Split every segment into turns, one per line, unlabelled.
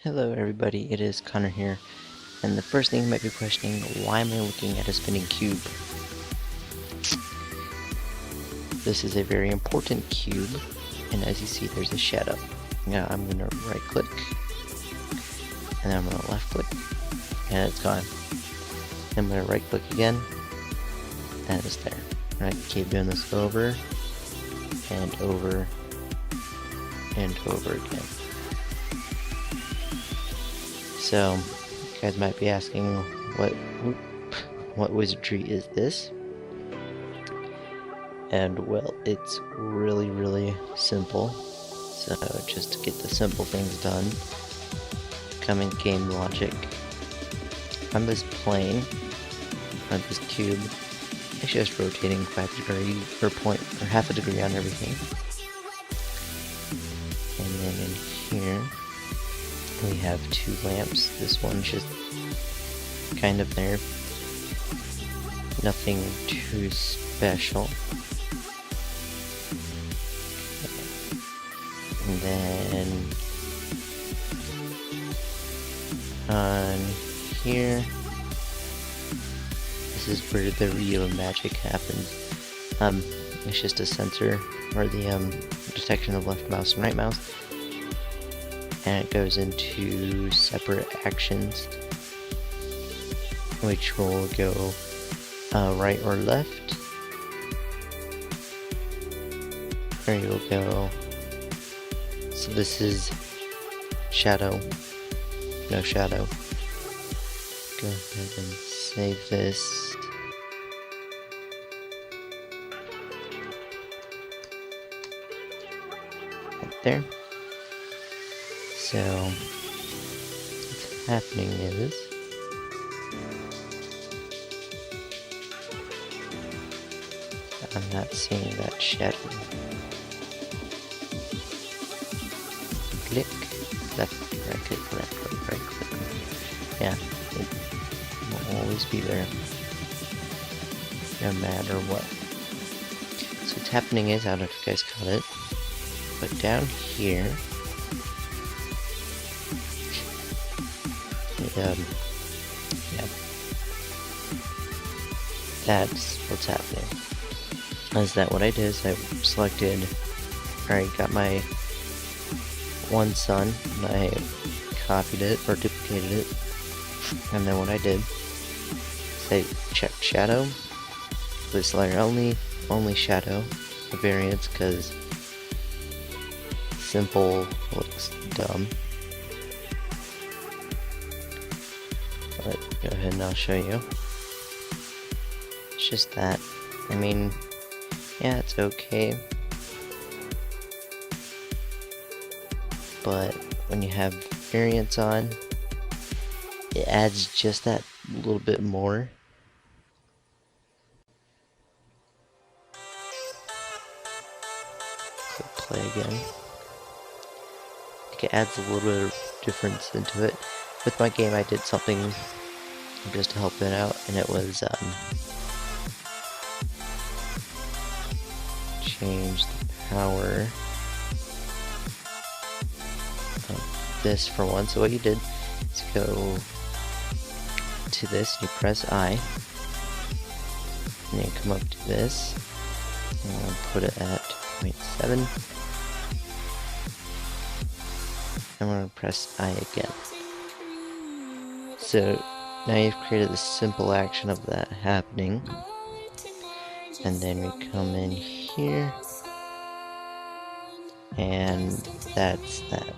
Hello everybody, it is Connor here, and the first thing you might be questioning, why am I looking at a spinning cube? This is a very important cube, and as you see there's a shadow. Now I'm going to right click, and then I'm going to left click, and it's gone. Then I'm going to right click again, and it's there. And I can keep doing this over, and over, and over again. So, you guys might be asking, what wizardry is this? And well, it's really simple. So just to get the simple things done, come in game logic. On this plane, on this cube, it's just rotating 5 degrees per point, or half a degree on everything. And then in here, we have 2 lamps. This one's just kind of there. Nothing too special. And then on here, this is where the real magic happens. It's just a sensor, or the detection of left mouse and right mouse. And it goes into separate actions, which will go right or left, or you'll go. So this is shadow, no shadow. Go ahead and save this. Right there. So, what's happening is, I'm not seeing that shadow. Click, left, right click, left click, right click. Yeah, it will always be there, no matter what. So what's happening is, I don't know if you guys caught it, but down here, yeah, that's what's happening. Is that what I did is I selected, alright, got my one sun, and I copied it, or duplicated it, and then what I did is I checked shadow, this layer only shadow, the variance, because simple looks dumb. But go ahead and I'll show you. It's just that. I mean, yeah, it's okay. But when you have variance on, it adds just that little bit more. So play again. I think it adds a little bit of difference into it. With my game, I did something just to help it out, and it was change the power of this for one. So what you did is go to this, you press I, and then come up to this, and put it at 0.7. I'm going to press I again. So now you've created the simple action of that happening, and then we come in here, and that's that.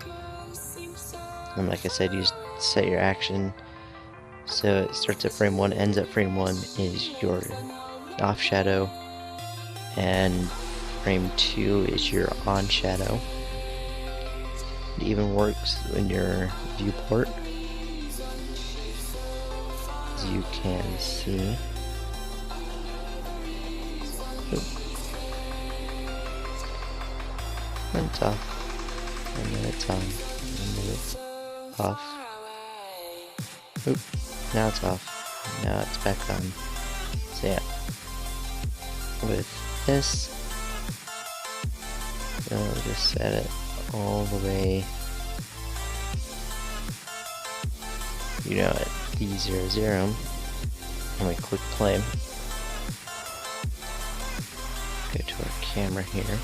And like I said, you set your action, so it starts at frame 1, ends at frame 1 is your off shadow, and frame 2 is your on shadow. It even works in your viewport, as you can see. And it's off, and then it's on, and then it's off. Oop, now it's off, now it's back on. So yeah, with this, we'll just set it all the way you know at D00, and we click play, go to our camera here,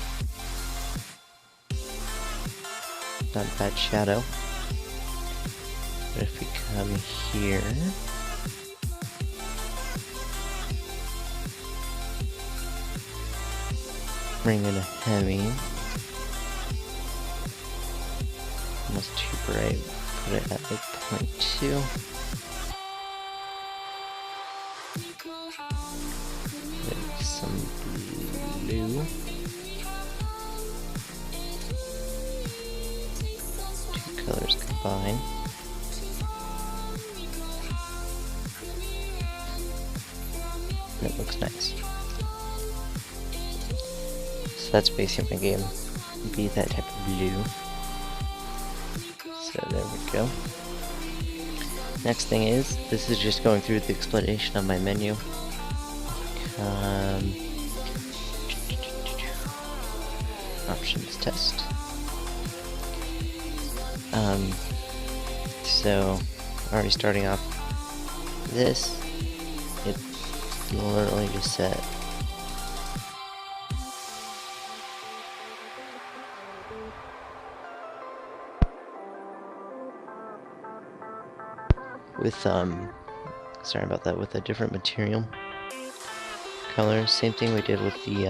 not a bad shadow, but if we come here, bring in a Hemi, almost too bright, put it at like 0.2. Maybe some blue. Two colors combined. And it looks nice. So that's basically my game. Be that type of blue. So there we go. Next thing is, this is just going through the explanation of my menu. Options test. So already starting off this, it's literally just set with sorry about that, with a different material color. Same thing we did with the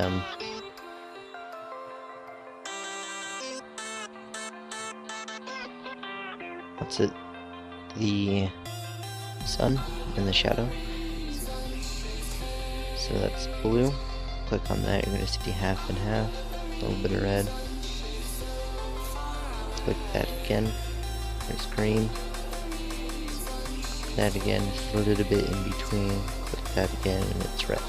what's it, the sun and the shadow. So that's blue. Click on that, you're going to see half and half, a little bit of red. Click that again, there's green. That again, a little bit in between, click that again, and it's red.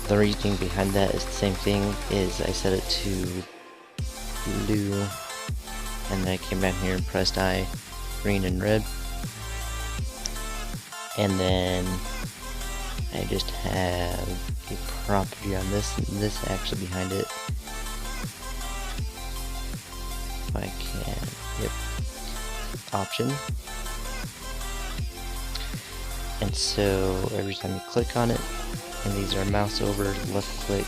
The reasoning behind that is the same thing, is I set it to blue, and then I came down here and pressed I, green and red, and then I just have a property on this, and this actually behind it. If I can, yep, option. And so every time you click on it, and these are mouse over, left click,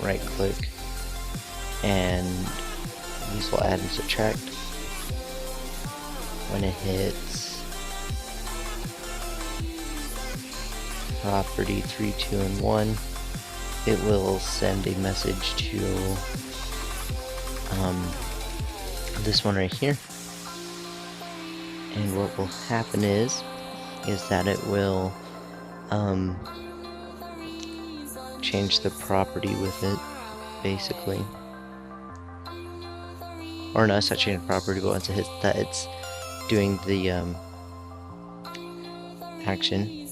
right click, and these will add and subtract. When it hits property 3, 2, and 1, it will send a message to this one right here. And what will happen is that it will change the property with it, basically. Or no, it's not changing the property, but once it hits that, it's doing the action.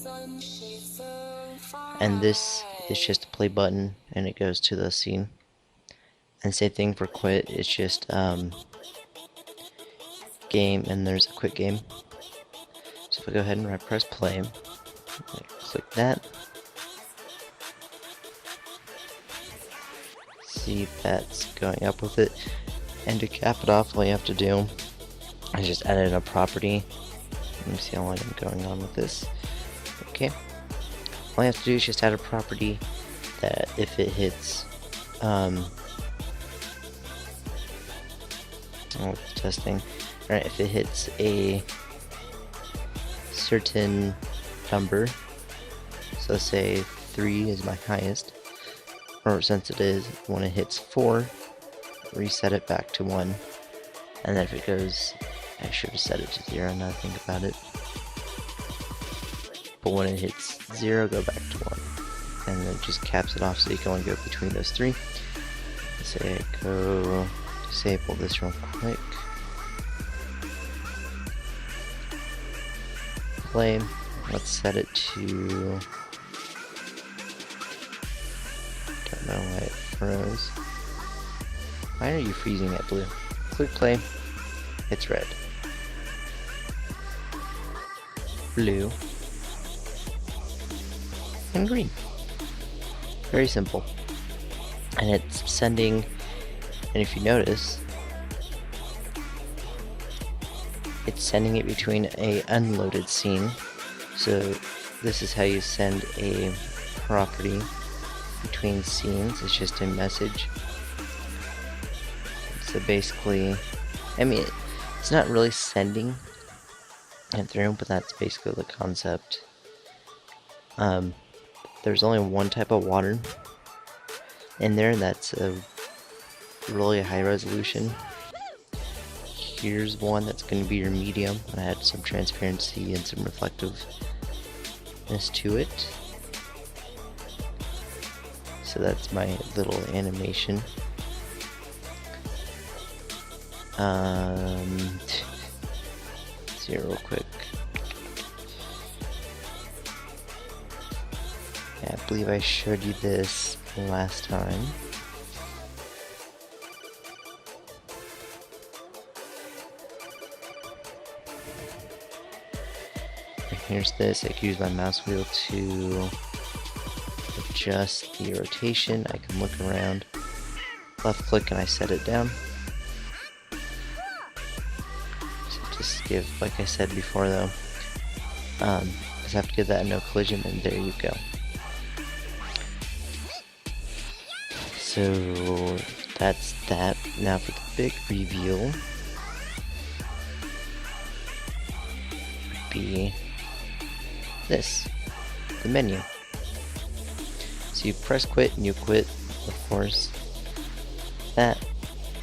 And this is just a play button, and it goes to the scene. And same thing for quit, it's just game, and there's a quit game. So if I go ahead and press play, click that, see if that's going up with it, and to cap it off, all you have to do is just add in a property. Let me see how long I'm going on with this. Okay, all you have to do is just add a property that if it hits, testing, alright, if it hits a certain number, so let's say 3 is my highest, or since it is, when it hits 4, reset it back to 1, and then if it goes, I should have set it to 0 now I think about it, but when it hits 0, go back to 1, and then it just caps it off so you can only go between those 3. Let's say I go disable this real quick. Play. Let's set it to, don't know why it froze. Why are you freezing at blue? Click play, it's red. Blue. And green. Very simple. And it's sending, and if you notice, it's sending it between a unloaded scene. So this is how you send a property between scenes. It's just a message. So basically, I mean, it's not really sending it through, but that's basically the concept. There's only one type of water in there that's a really high resolution. Here's one that's going to be your medium. I had some transparency and some reflectiveness to it. So that's my little animation. See it real quick. Yeah, I believe I showed you this last time. And here's this. I can use my mouse wheel to adjust the rotation. I can look around, left click, and I set it down. So just give, like I said before though, just have to give that a no collision, and there you go. So that's that. Now for the big reveal would be this, the menu. So you press quit and you quit, of course. That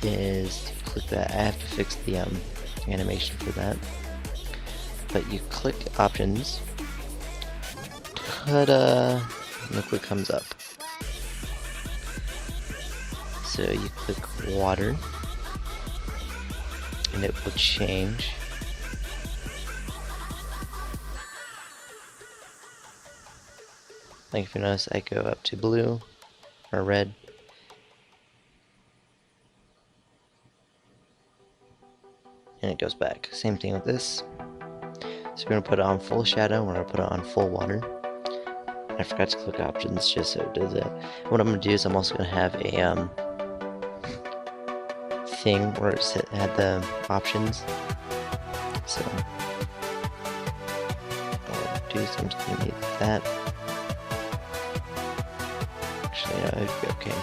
is, you click that. I have to fix the animation for that. But you click options, ta-da, look what comes up. So you click water, and it will change. Like if you notice, I go up to blue or red. And it goes back. Same thing with this. So we're going to put it on full shadow, we're going to put it on full water. I forgot to click options just so it does that. What I'm going to do is I'm also going to have a thing where it had the options. So I'll do is I'm just going to need that. Actually, no, it would be okay.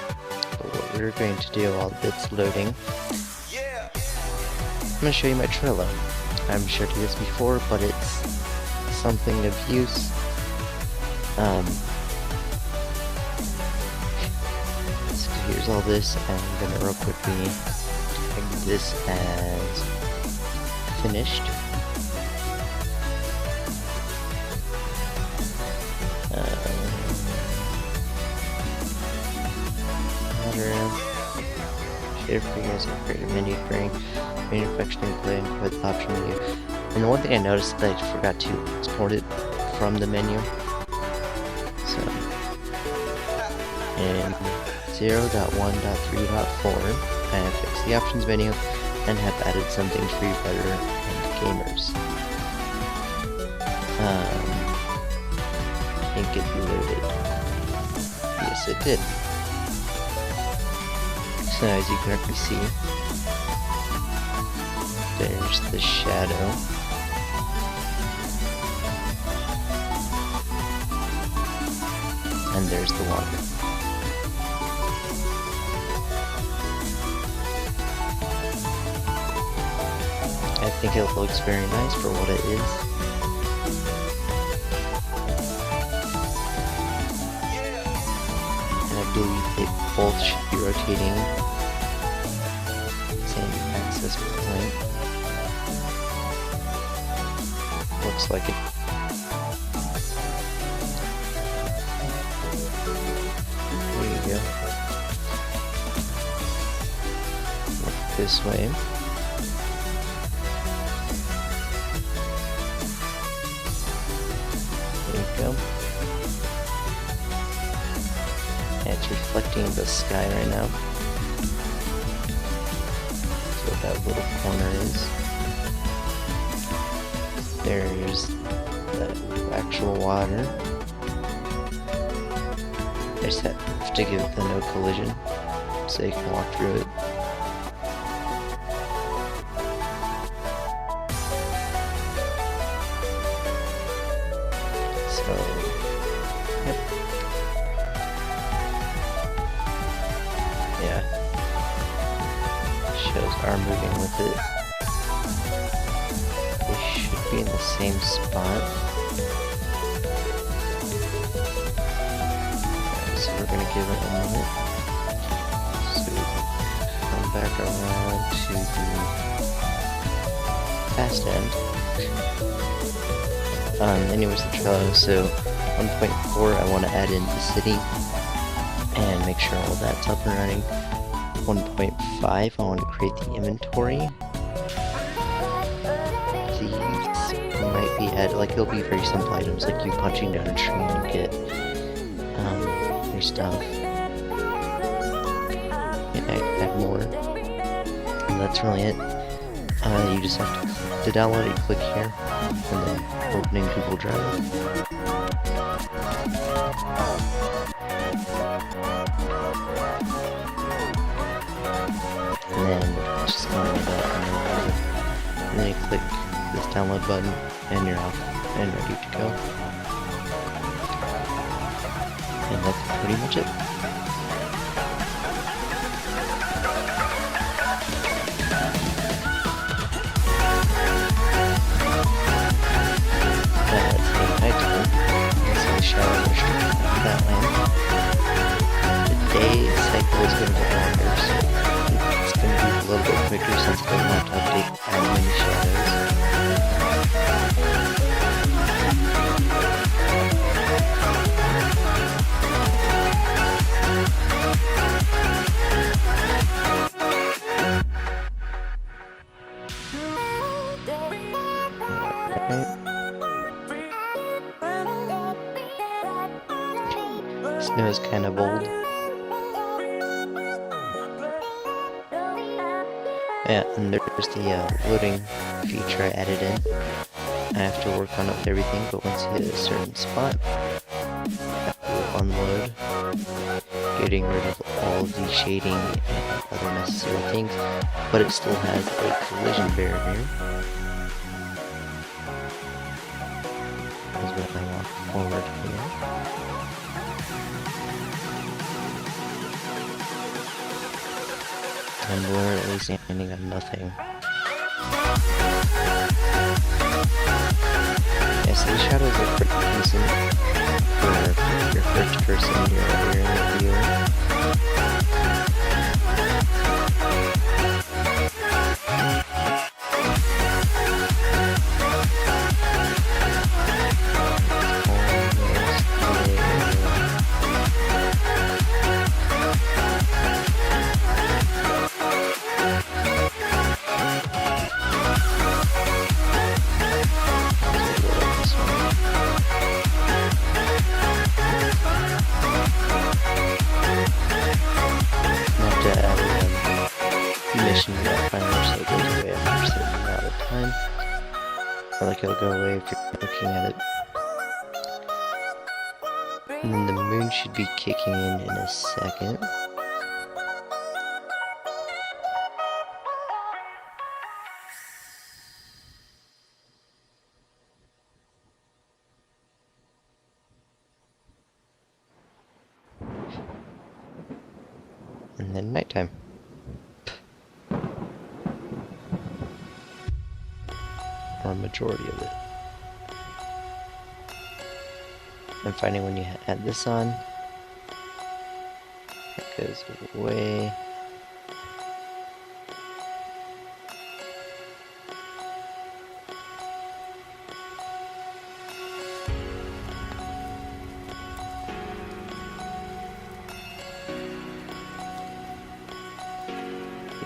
But what we're going to do while it's loading, I'm going to show you my Trello. I've showed you this before, but it's something of use. So here's all this, and I'm going to real quickly tag this as finished. Shader figures and create a menu frame. Manufacturing play and quit the option menu. And the one thing I noticed that I forgot to export it from the menu. So in 0.1.3.4 I have fixed the options menu and have added some things for you better and gamers. I think it loaded. Yes, it did. So as you can already see, there's the shadow. And there's the water. I think it looks very nice for what it is. And I believe they both should be rotating same axis point. Looks like it. There you go. Look this way. There you go. And it's reflecting the sky right now. That's what that little corner is. There's the actual water. I just have to give it the no collision so you can walk through it. are moving with it. They should be in the same spot. So we're gonna give it a minute. So come back around to the fast end. Anyways, the trello. So 1.4, I want to add in the city and make sure all that's up and running. 1.5, I want to create the inventory. These might be added, like they'll be very simple items, like you punching down a tree and you get your stuff. Yeah, add more. And that's really it. You just have to download it, click here, and then open in Google Drive. And then just download that, and then you click this download button, and you're off and ready to go. And that's pretty much it. That land. The day cycle is going to get longer, so it's going to be a little bit quicker since it doesn't have to update as many shadows. Snow is kind of bold. Yeah, and there's the loading feature I added in. I have to work on it with everything, but once you hit a certain spot, that will unload, getting rid of all of the shading and other necessary things, but it still has a collision barrier. Is what I walk forward here. And we're at least standing on nothing. Yeah, so the shadows are pretty decent for your first person, your rear view. Mission that timer, so it goes away after a certain amount of time. Or like it'll go away if you're looking at it. And then the moon should be kicking in a second. And then nighttime. Or a majority of it. I'm finding when you add this on, it goes away.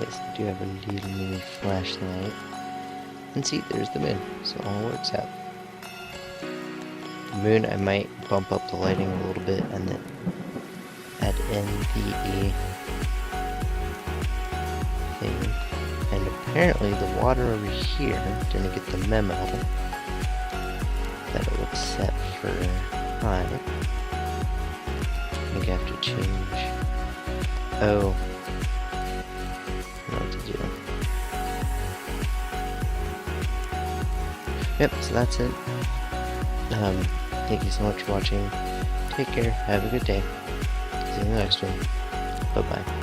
Yes, I do have a little mini flashlight. And see, there's the moon, so it all works out. The moon, I might bump up the lighting a little bit and then add in the thing. And apparently the water over here didn't get the memo that it looks set for high. I think I have to change. Oh. I know what to do. Yep, so that's it. Thank you so much for watching. Take care. Have a good day. See you in the next one. Bye-bye.